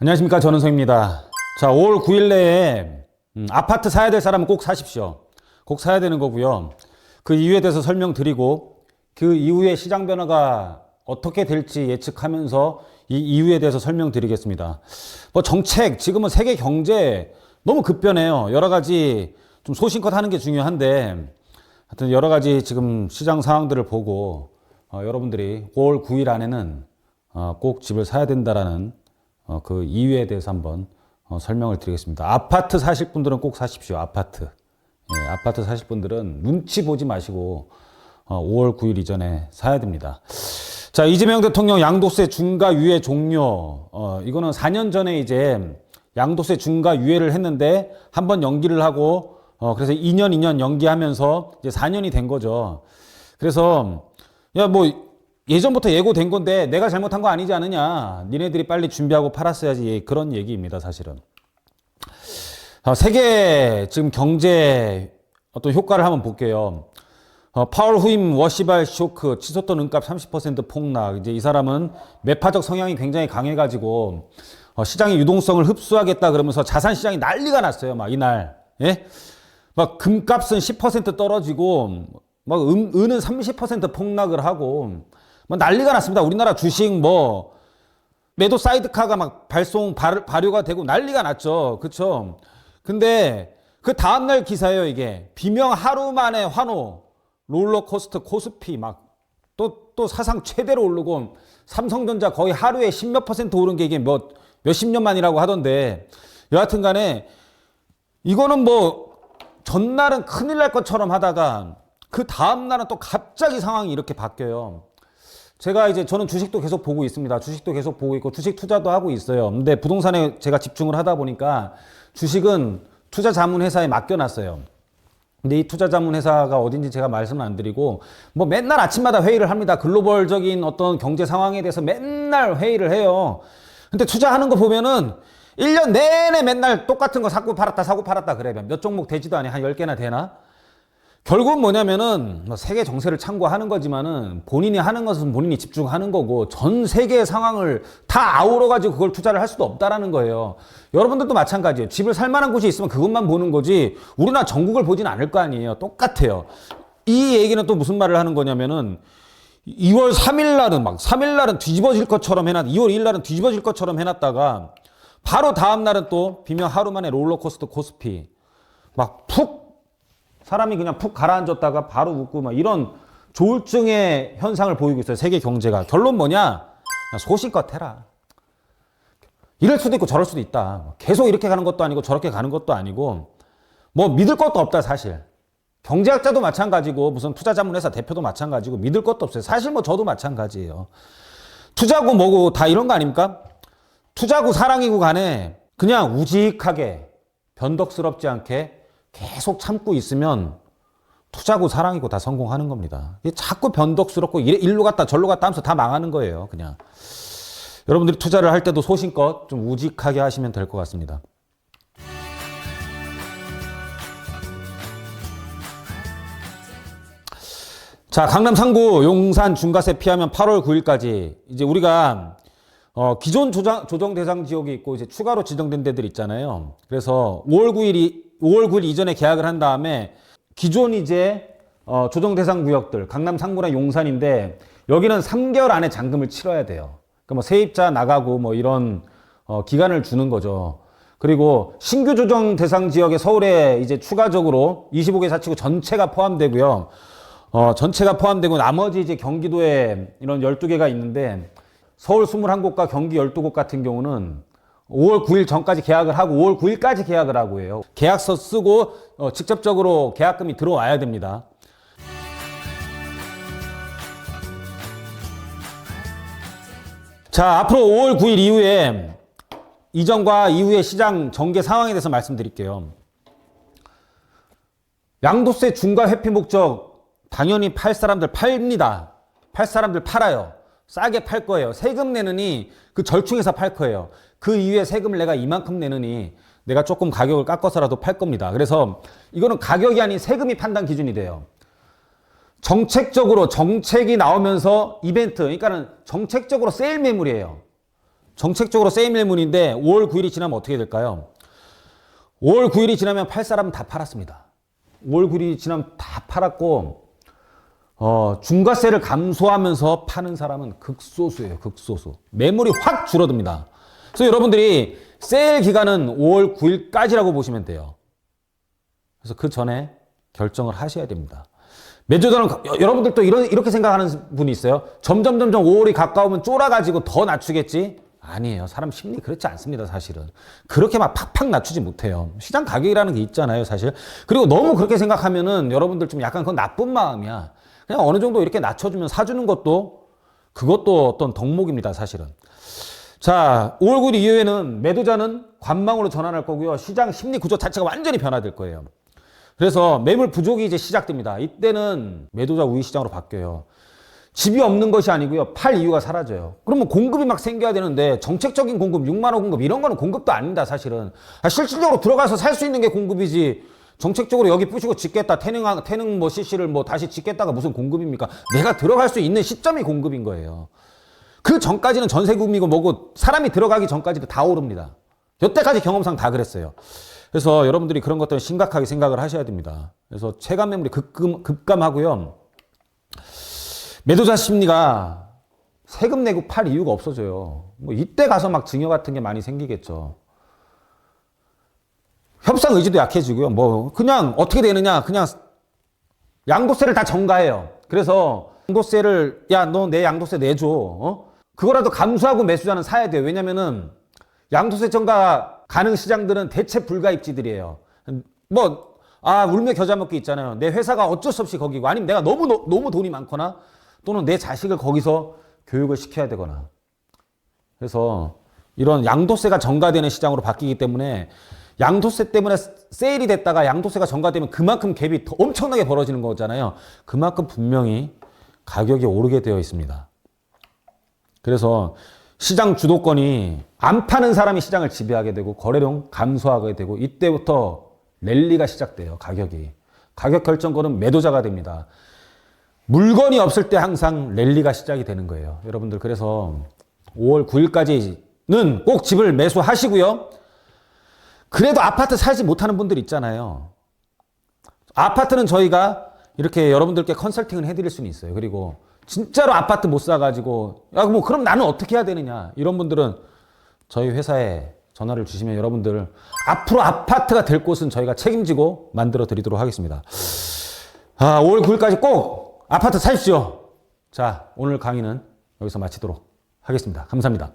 안녕하십니까, 전은성입니다. 자, 5월 9일 내에 아파트 사야 될 사람은 꼭 사십시오. 꼭 사야 되는 거고요. 그 이유에 대해서 설명드리고 그 이후에 시장 변화가 어떻게 될지 예측하면서 이 이유에 대해서 설명드리겠습니다. 뭐 정책, 지금은 세계 경제 너무 급변해요. 여러 가지 좀 소신껏 하는 게 중요한데 하여튼 여러 가지 지금 시장 상황들을 보고 여러분들이 5월 9일 안에는 꼭 집을 사야 된다라는 그 이유에 대해서 한번 설명을 드리겠습니다. 아파트 사실 분들은 꼭 사십시오. 아파트. 예, 아파트 사실 분들은 눈치 보지 마시고 5월 9일 이전에 사야 됩니다. 자, 이재명 대통령 양도세 중과 유예 종료. 이거는 4년 전에 이제 양도세 중과 유예를 했는데 한번 연기를 하고 그래서 2년 연기하면서 이제 4년이 된 거죠. 그래서 야, 뭐 예전부터 예고된 건데 내가 잘못한 거 아니지 않느냐. 니네들이 빨리 준비하고 팔았어야지. 그런 얘기입니다, 사실은. 세계 지금 경제 어떤 효과를 한번 볼게요. 파월 후임 워시발 쇼크, 치솟던 은값 30% 폭락. 이제 이 사람은 매파적 성향이 굉장히 강해가지고 시장의 유동성을 흡수하겠다 그러면서 자산 시장이 난리가 났어요. 막 이날. 예? 막 금값은 10% 떨어지고 막 은은 30% 폭락을 하고 뭐 난리가 났습니다. 우리나라 주식 뭐 매도 사이드카가 막 발효가 되고 난리가 났죠. 그쵸? 근데 그 다음날 기사예요, 이게. 비명 하루 만에 환호, 롤러코스터 코스피 막 또 사상 최대로 오르고 삼성전자 거의 하루에 10몇 % 오른 게 이게 몇십 년 만이라고 하던데 여하튼 간에 이거는 뭐 전날은 큰일 날 것처럼 하다가 그 다음날은 또 갑자기 상황이 이렇게 바뀌어요. 제가 이제 저는 주식도 계속 보고 있습니다. 주식도 계속 보고 있고 주식 투자도 하고 있어요. 근데 부동산에 제가 집중을 하다 보니까 주식은 투자 자문 회사에 맡겨놨어요. 근데 이 투자 자문 회사가 어딘지 제가 말씀을 안 드리고 뭐 맨날 아침마다 회의를 합니다. 글로벌적인 어떤 경제 상황에 대해서 맨날 회의를 해요. 근데 투자하는 거 보면은 1년 내내 맨날 똑같은 거 사고 팔았다 그래요. 몇 종목 되지도 않아요. 한 10개나 되나? 결국은 뭐냐면은 세계 정세를 참고하는 거지만은 본인이 하는 것은 본인이 집중하는 거고 전 세계의 상황을 다 아우러 가지고 그걸 투자를 할 수도 없다라는 거예요. 여러분들도 마찬가지예요. 집을 살 만한 곳이 있으면 그것만 보는 거지 우리나라 전국을 보지는 않을 거 아니에요. 똑같아요. 이 얘기는 또 무슨 말을 하는 거냐면은 2월 3일 날은 뒤집어질 것처럼 2월 2일 날은 뒤집어질 것처럼 해놨다가 바로 다음 날은 또 비명 하루 만에 롤러코스터 코스피 사람이 그냥 푹 가라앉았다가 바로 웃고 막 이런 조울증의 현상을 보이고 있어요. 세계 경제가. 결론 뭐냐? 소신껏 해라. 이럴 수도 있고 저럴 수도 있다. 계속 이렇게 가는 것도 아니고 저렇게 가는 것도 아니고 뭐 믿을 것도 없다, 사실. 경제학자도 마찬가지고 무슨 투자자문회사 대표도 마찬가지고 믿을 것도 없어요. 사실 뭐 저도 마찬가지예요. 투자고 뭐고 다 이런 거 아닙니까? 투자고 사랑이고 간에 그냥 우직하게 변덕스럽지 않게 계속 참고 있으면 투자고 사랑이고 다 성공하는 겁니다. 자꾸 변덕스럽고 일로 갔다 절로 갔다 하면서 다 망하는 거예요, 그냥. 여러분들이 투자를 할 때도 소신껏 좀 우직하게 하시면 될 것 같습니다. 자, 강남 상구 용산 중과세 피하면 8월 9일까지 이제 우리가 기존 조정 대상 지역이 있고 이제 추가로 지정된 데들 있잖아요. 그래서 5월 9일 이전에 계약을 한 다음에 기존 이제 조정 대상 구역들 강남 상구나 용산인데 여기는 3개월 안에 잔금을 치러야 돼요. 그러니까 뭐 세입자 나가고 뭐 이런 기간을 주는 거죠. 그리고 신규 조정 대상 지역에 서울에 이제 추가적으로 25개 사치구 전체가 포함되고요. 전체가 포함되고 나머지 이제 경기도에 이런 12개가 있는데 서울 21곳과 경기 12곳 같은 경우는 5월 9일 전까지 계약을 하고 5월 9일까지 계약을 하고 해요. 계약서 쓰고 직접적으로 계약금이 들어와야 됩니다. 자, 앞으로 5월 9일 이후에 이전과 이후의 시장 전개 상황에 대해서 말씀드릴게요. 양도세 중과 회피 목적 당연히 팔 사람들 팝니다. 팔 사람들 팔아요. 싸게 팔 거예요. 세금 내느니 그 절충해서 팔 거예요. 그 이후에 세금을 내가 이만큼 내느니 내가 조금 가격을 깎아서라도 팔 겁니다. 그래서 이거는 가격이 아닌 세금이 판단 기준이 돼요. 정책적으로 정책이 나오면서 이벤트, 그러니까는 정책적으로 세일 매물이에요. 정책적으로 세일매물인데 5월 9일이 지나면 어떻게 될까요? 5월 9일이 지나면 팔 사람은 다 팔았습니다. 5월 9일이 지나면 다 팔았고 중과세를 감소하면서 파는 사람은 극소수예요. 극소수. 매물이 확 줄어듭니다. 그래서 여러분들이 세일 기간은 5월 9일까지라고 보시면 돼요. 그래서 그 전에 결정을 하셔야 됩니다. 매도자는 여러분들도 이렇게 생각하는 분이 있어요. 점점 5월이 가까우면 쫄아가지고 더 낮추겠지? 아니에요. 사람 심리 그렇지 않습니다, 사실은. 그렇게 막 팍팍 낮추지 못해요. 시장 가격이라는 게 있잖아요, 사실. 그리고 너무 그렇게 생각하면은 여러분들 좀 약간 그건 나쁜 마음이야. 그냥 어느 정도 이렇게 낮춰주면 사주는 그것도 어떤 덕목입니다, 사실은. 자, 5월 9일 이후에는 매도자는 관망으로 전환할 거고요. 시장 심리 구조 자체가 완전히 변화될 거예요. 그래서 매물 부족이 이제 시작됩니다. 이때는 매도자 우위 시장으로 바뀌어요. 집이 없는 것이 아니고요. 팔 이유가 사라져요. 그러면 공급이 막 생겨야 되는데 정책적인 공급, 6만 원 공급 이런 거는 공급도 아닙니다, 사실은. 실질적으로 들어가서 살 수 있는 게 공급이지. 정책적으로 여기 부시고 짓겠다. 태능 뭐 CC를 뭐 다시 짓겠다가 무슨 공급입니까? 내가 들어갈 수 있는 시점이 공급인 거예요. 그 전까지는 전세금이고 뭐고 사람이 들어가기 전까지도 다 오릅니다. 여태까지 경험상 다 그랬어요. 그래서 여러분들이 그런 것들은 심각하게 생각을 하셔야 됩니다. 그래서 체감 매물이 급감하고요. 매도자 심리가 세금 내고 팔 이유가 없어져요. 뭐 이때 가서 막 증여 같은 게 많이 생기겠죠. 협상 의지도 약해지고요. 뭐 그냥 어떻게 되느냐? 그냥 양도세를 다 전가해요. 그래서 양도세를 야, 너 내 양도세 내줘. 그거라도 감수하고 매수자는 사야 돼요. 왜냐면은 양도세 전가 가능 시장들은 대체 불가입지들이에요. 울며 겨자 먹기 있잖아요. 내 회사가 어쩔 수 없이 거기고 아니면 내가 너무 돈이 많거나 또는 내 자식을 거기서 교육을 시켜야 되거나. 그래서 이런 양도세가 전가되는 시장으로 바뀌기 때문에 양도세 때문에 세일이 됐다가 양도세가 전가되면 그만큼 갭이 더 엄청나게 벌어지는 거잖아요. 그만큼 분명히 가격이 오르게 되어 있습니다. 그래서 시장 주도권이 안 파는 사람이 시장을 지배하게 되고 거래량 감소하게 되고 이때부터 랠리가 시작돼요. 가격 결정권은 매도자가 됩니다. 물건이 없을 때 항상 랠리가 시작이 되는 거예요. 여러분들 그래서 5월 9일까지는 꼭 집을 매수하시고요. 그래도 아파트 살지 못하는 분들 있잖아요. 아파트는 저희가 이렇게 여러분들께 컨설팅을 해드릴 수는 있어요. 그리고 진짜로 아파트 못 사가지고 그럼 나는 어떻게 해야 되느냐 이런 분들은 저희 회사에 전화를 주시면 여러분들 앞으로 아파트가 될 곳은 저희가 책임지고 만들어 드리도록 하겠습니다. 5월 9일까지 꼭 아파트 사십시오. 자, 오늘 강의는 여기서 마치도록 하겠습니다. 감사합니다.